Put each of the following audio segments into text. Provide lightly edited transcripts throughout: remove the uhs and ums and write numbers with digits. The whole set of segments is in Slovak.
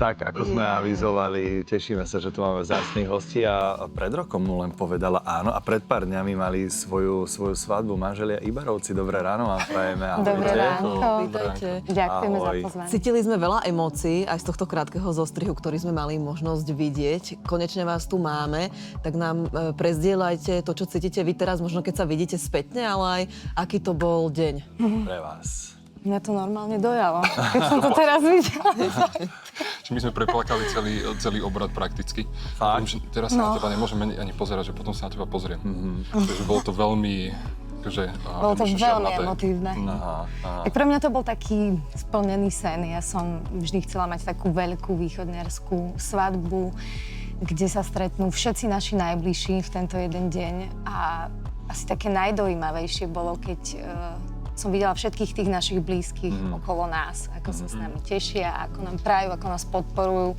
Tak, ako sme avizovali, tešíme sa, že tu máme vzácnych hostí a pred rokom mu len povedala áno a pred pár dňami mali svoju svadbu manželia Ibarovci. Dobré ráno vám prajeme. Dobré ráno. Vítajte. Ďakujeme za Ahoj. pozvanie. Cítili sme veľa emócií aj z tohto krátkeho zostrihu, ktorý sme mali možnosť vidieť. Konečne vás tu máme, tak nám prezdieľajte to, čo cítite vy teraz, možno keď sa vidíte spätne, ale aj aký to bol deň. Pre vás. Mňa to normálne dojalo, keď som to teraz videla. Čiže my sme preplakali celý obrad prakticky. Fakt? Viem, že teraz sa na teba nemôžeme ani pozerať, že potom sa na teba pozriem. Takže bolo to veľmi... Bolo to veľmi emotívne. Aha. Tak pre mňa to bol taký splnený sen. Ja som vždy chcela mať takú veľkú východniarskú svadbu, kde sa stretnú všetci naši najbližší v tento jeden deň. A asi také najdojímavejšie bolo, keď som videla všetkých tých našich blízkych okolo nás, ako sa s nami tešia, ako nám prajú, ako nás podporujú.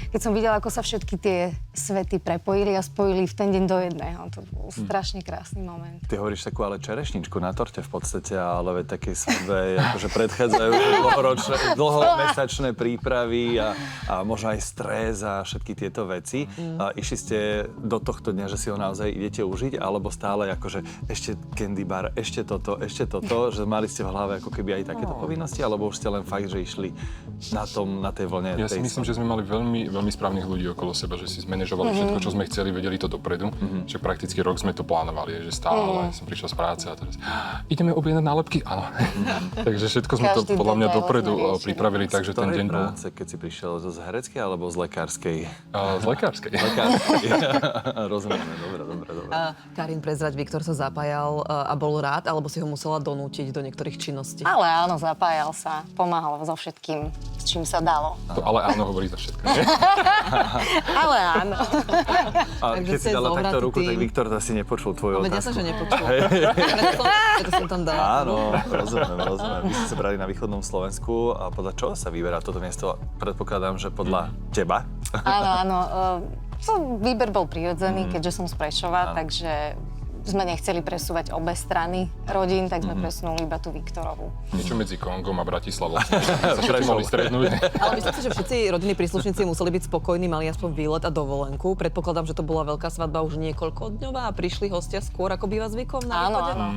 Keď som videla, ako sa všetky tie svety prepojili a spojili v ten deň do jedného. To bol strašne krásny moment. Ty hovoríš takú ale čerešničku na torte v podstate, ale veď také svadbe, akože predchádzajú dlhomesačné prípravy a možno aj stres a všetky tieto veci. A išli ste do tohto dňa, že si ho naozaj idete užiť, alebo stále akože ešte candy bar, ešte toto, že mali ste v hlave ako keby aj takéto povinnosti, alebo už ste len fakt, že išli na tej vlne? Ja si myslím, že sme mali veľmi správnych ľudí okolo seba, že si zmanéžovali všetko, čo sme chceli, vedeli to dopredu. Že prakticky rok sme to plánovali, že stále som prišiel z práce a teraz ideme objednať nálepky? Áno. Takže všetko sme to podľa mňa dopredu pripravili, takže ten deň bol... práce, keď si prišiel z hereckej alebo z lekárskej? Z lekárskej. Rozumieme, dobre. Karin, prezrať, Viktor sa zapájal a bol rád, alebo si ho musela donútiť do niektorých činností? Ale áno, zapájal sa, pomáhal so všetkým, s čím sa dalo. To ale áno hovorí za všetko, nie? Ale áno. A Takže keď si ste dala takto zohratý ruku, tak tým. Viktor asi nepočul tvoju Vedia sa, otázku. že nepočul. Preto som tam dala. Áno, rozumiem. Vy ste sa brali na východnom Slovensku a podľa čoho sa vyberá toto miesto? Predpokladám, že podľa teba. Áno. Výber bol prirodzený, keďže som z Prešova, takže sme nechceli presúvať obe strany rodín, tak sme presunuli iba tú Viktorovú. Niečo medzi Kongom a Bratislavou. Sa všetci mohli stretnúť. Ale myslím si, že všetci rodinní príslušníci museli byť spokojní, mali aspoň výlet a dovolenku. Predpokladám, že to bola veľká svadba už niekoľkodňová a prišli hostia skôr, ako býva zvykom na východe. Áno.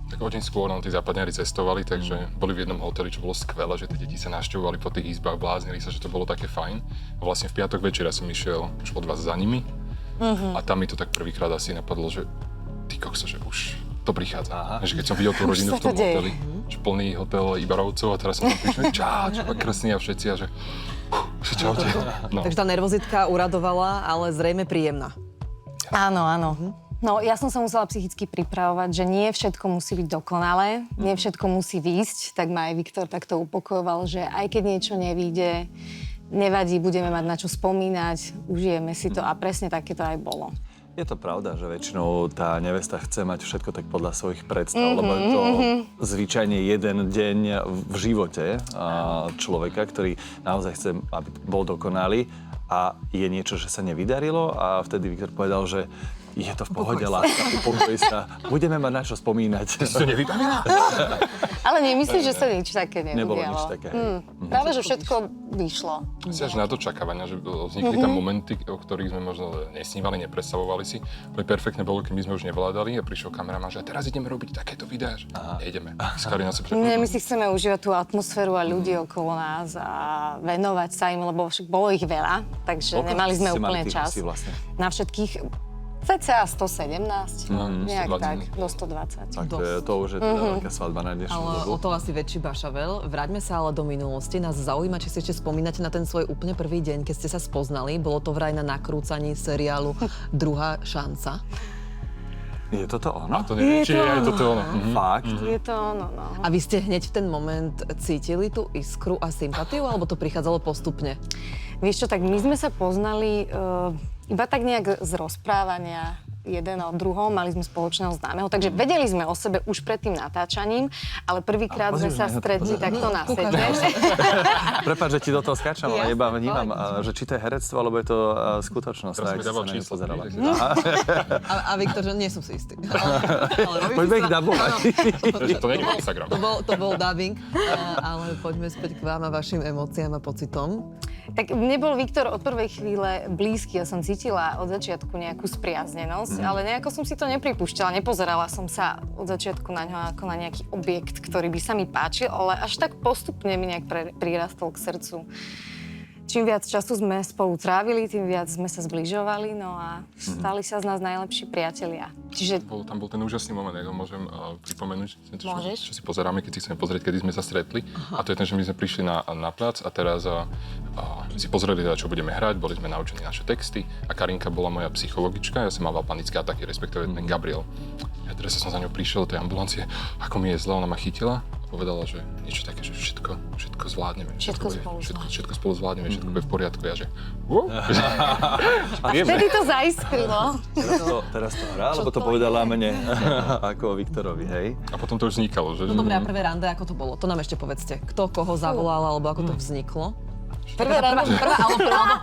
Tak o deň skôr tí západňari cestovali, takže boli v jednom hoteli, čo bolo skvelé, že tie deti sa navštevovali po tých izbách, bláznili sa, že to bolo také fajn. A vlastne v piatok večera som išiel už od vás za nimi a tam mi to tak prvýkrát asi napadlo, že ty kokso, že už to prichádza. Že keď som videl tú rodinu v tom hoteli, že plný hotel Ibarovcov a teraz som tam prišiel, čau, krásny a všetci a že čaute. No. Takže tá nervozitka uradovala, ale zrejme príjemná. Áno. No, ja som sa musela psychicky pripravovať, že nie všetko musí byť dokonalé, nie všetko musí výjsť, tak ma aj Viktor takto upokojoval, že aj keď niečo nevyjde, nevadí, budeme mať na čo spomínať, užijeme si to a presne také to aj bolo. Je to pravda, že väčšinou tá nevesta chce mať všetko tak podľa svojich predstav, lebo je to zvyčajne jeden deň v živote človeka, ktorý naozaj chce, aby bol dokonalý a je niečo, že sa nevydarilo a vtedy Viktor povedal, že je to v pohode, láska, upokoj sa. Budeme mať na čo spomínať. Si to nevydarila? Ale nemyslím, že sa nič také neudialo. Nebolo nič také. Práve, že všetko vyšlo. Si až na to čakávania, že vznikli tam momenty, o ktorých sme možno nesnívali, nepredstavovali si. Ale perfektne bolo, keď my sme už nevládali a prišiel kameraman, že teraz ideme robiť takéto videá. Nejdeme. Karina sa Nie, my si chceme užívať tú atmosféru a ľudí okolo nás a venovať sa im, lebo však bolo ich veľa, takže nemali sme úplne čas na všetkých. Cca 117, nejak 120. tak, do 120. Tak to už je teda veľká svadba na dnešnú Ale dobu. o to asi väčší bašavel. Vráťme sa ale do minulosti. Nás zaujíma, či si ešte spomínate na ten svoj úplne prvý deň, keď ste sa spoznali. Bolo to vraj na nakrúcaní seriálu Druhá šanca. Je toto ono? To neviem, či je toto ono. Fakt? Je to ono, no. A vy ste hneď v ten moment cítili tú iskru a sympatiu, alebo to prichádzalo postupne? Vieš čo, tak my sme sa poznali iba tak nejak z rozprávania jeden o druhom, mali sme spoločného známeho, takže vedeli sme o sebe už pred tým natáčaním, ale prvýkrát sme sa stretli takto na sete. Prepáč, že ti do toho skáčam, ale iba vnímam, že či to je herectvo, alebo je to skutočnosť. Teraz tak mi si dával sa na ňu číslo. pozerala. A Viktor, že nie som si istý. Poďme ich dabovať. To nie je Instagram. To bol dubbing, ale poďme späť k vám a vašim emóciám a pocitom. Tak mne bol Viktor od prvej chvíle blízky, ja som cítila od začiatku nejakú spriaznenosť, ale nejako som si to nepripúšťala, nepozerala som sa od začiatku na ňo ako na nejaký objekt, ktorý by sa mi páčil, ale až tak postupne mi nejak prirastol k srdcu. Čím viac času sme spolu trávili, tým viac sme sa zbližovali, no a stali sa z nás najlepší priatelia. Čiže Tam bol ten úžasný moment, ja ho môžem pripomenúť, Môžeš. čo si pozeráme, keď si chceme pozrieť, kedy sme sa stretli. A to je ten, že my sme prišli na plac a teraz si pozreli, čo budeme hrať, boli sme naučení naše texty a Karinka bola moja psychologička, ja som mával panické ataky, respektíve ten Gabriel. Ja teraz som za ňou prišiel do tej ambulancie, ako mi je zle, ona ma chytila. Povedala, že niečo také, že všetko zvládneme. Všetko spolu zvládneme, všetko bude v poriadku. Ja že... vtedy to zaiskrilo. Teraz to hrá, alebo to povedala mne ako Viktorovi, hej? A potom to už vznikalo, že? No dobre, a prvé rande, ako to bolo? To nám ešte povedzte. Kto koho zavolal, alebo ako to vzniklo? Prvé ráno,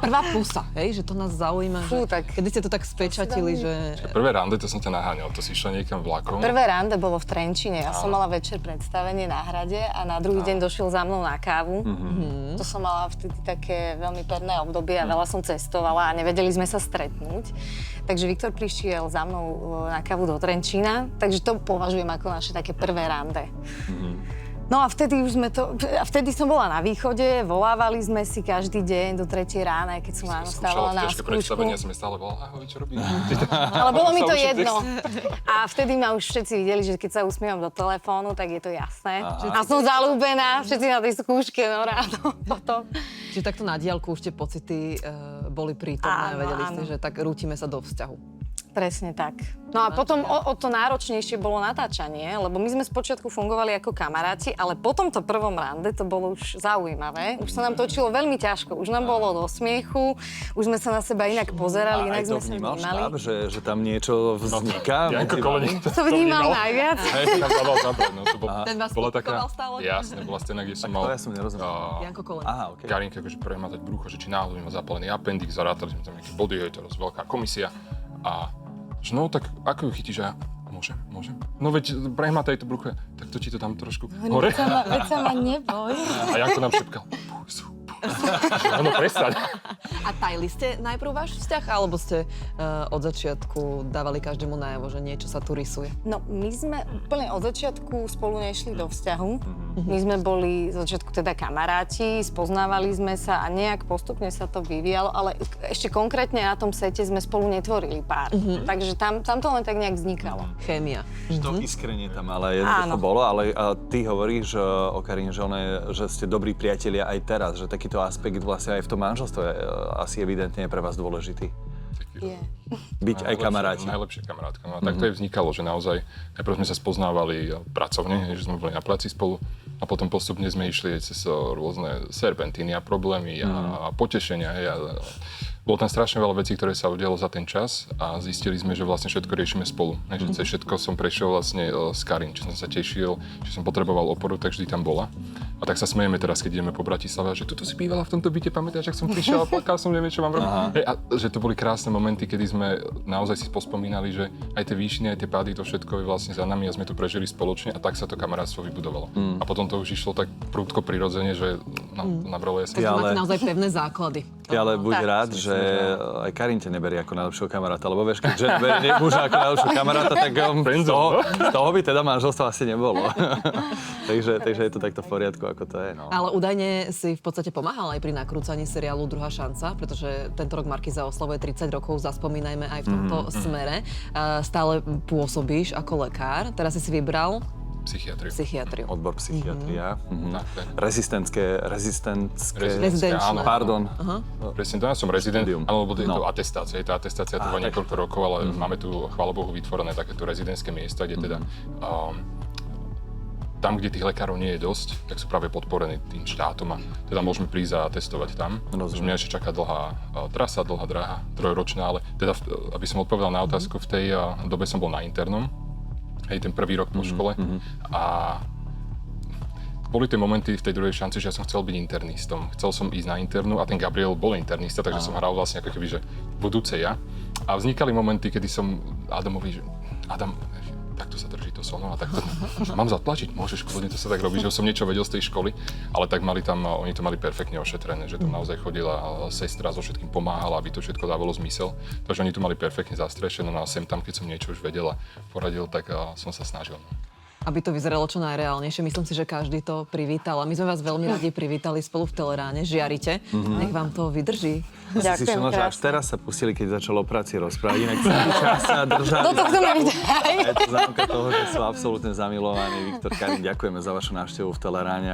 Prvá pusa, hej, že to nás zaujíma. Fú, Že, tak- kedy ste to tak spečatili, že... Prvé rande, to som ťa naháňal, to si išla niekam vlakom. prvé rande bolo v Trenčine. Ja som mala večer predstavenie na hrade a na druhý deň došiel za mnou na kávu. To som mala vtedy také veľmi perné obdobie a veľa som cestovala a nevedeli sme sa stretnúť. Takže Viktor prišiel za mnou na kávu do Trenčína, takže to považujem ako naše také prvé rande. No a vtedy vtedy som bola na východe, volávali sme si každý deň do 3 rána, keď som ráno stávala na ťažké skúšku. predstavenia, sme stále volali, ahoj, čo robíš? Ale bolo mi to jedno. A vtedy ma už všetci videli, že keď sa usmievam do telefónu, tak je to jasné. A som zalúbená, všetci na tej skúške, no ráno potom. Čiže takto na diaľku už tie pocity boli prítomné a Áno, vedeli áno. ste, že tak rútime sa do vzťahu. Presne tak. No a potom o to náročnejšie bolo natáčanie, lebo my sme spočiatku fungovali ako kamaráti, ale potom to prvom rande to bolo už zaujímavé. Už sa nám točilo veľmi ťažko, už nám bolo do smiechu, už sme sa na seba inak pozerali, A inak aj to sme sa vnímal vnímali. štáb, že tam niečo vzniká? Janko medzi Koleník vami? To vnímal najviac. Hej, tam dával zabrať, no to Ten vás bola taká, podporoval stále? jasne, bola scéna, kde som To mal... ja som nerozumel. Janko Koleník. Aha, okej. Karinka akože prehmatať brucho, že či náhodou nemá zapálený appendix, zarátali sme tam nejaké body, je to dosť veľká komisia. A že no tak ako ju chytíš? A ja, môžem. No veď prehmataj to brucho, tak to ti to tam trošku hore. Veď sa ma neboj. A Janko nám šepkal, no prestaň. A tajli ste najprv váš vzťah, alebo ste od začiatku dávali každému najavo, že niečo sa tu rysuje? No, my sme úplne od začiatku spolu nešli do vzťahu. My sme boli z začiatku teda kamaráti, spoznávali sme sa a nejak postupne sa to vyvíjalo, ale ešte konkrétne na tom sete sme spolu netvorili pár. Takže tam to len tak nejak vznikalo. Chémia. To iskrenie tam ale jednoducho Áno. bolo, ale ty hovoríš o Karin, že ste dobrí priatelia aj teraz, že takýto aspekt vlastne aj v tom manželstve asi evidentne je pre vás dôležitý. Je. Byť aj kamaráti. Najlepšia kamarátka. No a tak to aj vznikalo, že naozaj najprv sme sa spoznávali pracovne, že sme boli na placi spolu a potom postupne sme išli cez rôzne serpentíny a problémy a potešenia. Bolo tam strašne veľa vecí, ktoré sa udialo za ten čas a zistili sme, že vlastne všetko riešime spolu. Takže cez všetko som prešiel vlastne s Karin, či som sa tešil, či som potreboval oporu, tak vždy tam bola. A tak sa smejeme teraz, keď ideme po Bratislave, že tuto si bývala v tomto byte, pamätáš, ak som prišiel a plakal som, neviem, čo mám robiť. Hej, a že to boli krásne momenty, kedy sme naozaj si pospomínali, že aj tie výšiny, aj tie pády, to všetko je vlastne za nami a sme to prežili spoločne a tak sa to kamarátstvo vybudovalo. A potom to už išlo tak prúdko prirodzene, že nabralo jasne. Takže ale- máte naozaj pevné základy. Ty ale buď Tak. rád, že aj Karin ťa neberie ako najlepšieho kamaráta, lebo vieš, keď žena berie muža ako najlepšieho kamaráta, tak z toho by teda manželstvo asi nebolo. takže je to takto v poriadku, ako to je. No. Ale údajne si v podstate pomáhal aj pri nakrúcaní seriálu Druhá šanca, pretože tento rok Markíza oslavuje 30 rokov, zaspomínajme aj v tomto smere. Stále pôsobíš ako lekár, teraz si vybral psychiatriu. Odbor psychiatria. Tak. Rezistentské, Rezidenčné. pardon. Presne, to ja som rezident, Štúdium. alebo je to No. atestácia. Tá atestácia trvá niekoľko rokov, ale máme tu, chvála Bohu, vytvorené takéto rezidentské miesta, kde teda tam, kde tých lekárov nie je dosť, tak sú práve podporení tým štátom a teda môžeme prísť a testovať tam. Takže mňa ešte čaká dlhá trasa, dlhá dráha, 3-ročná, ale teda, aby som odpovedal na otázku, v tej dobe som bol na internom, hej, ten prvý rok po škole a boli tie momenty v tej druhej šanci, že ja som chcel byť internistom. Chcel som ísť na internu a ten Gabriel bol internista, takže som hral vlastne ako keby, že budúce ja. A vznikali momenty, kedy som Adamovi, že Adam, takto sa drží to sono a takto. Mám zatlačiť? Môžeš, kľudne to sa tak robí, že som niečo vedel z tej školy, ale tak mali tam, oni to mali perfektne ošetrené, že tam naozaj chodila sestra, so všetkým pomáhala, aby to všetko dávalo zmysel. Takže oni to mali perfektne zastrešené, no a sem tam, keď som niečo už vedela, poradil, tak som sa snažil. Aby to vyzeralo čo najreálnejšie. Myslím si, že každý to privítal. A my sme vás veľmi radi privítali spolu v Teleráne. Žiarite. Nech vám to vydrží. Si všimla, že až teraz sa pustili, keď začalo o práci rozprávať, inak celý čas sa držali. Do tohto ma Je to známka toho, že sú absolútne zamilovaní. Viktor, Karin, ďakujeme za vašu návštevu v Teleráne a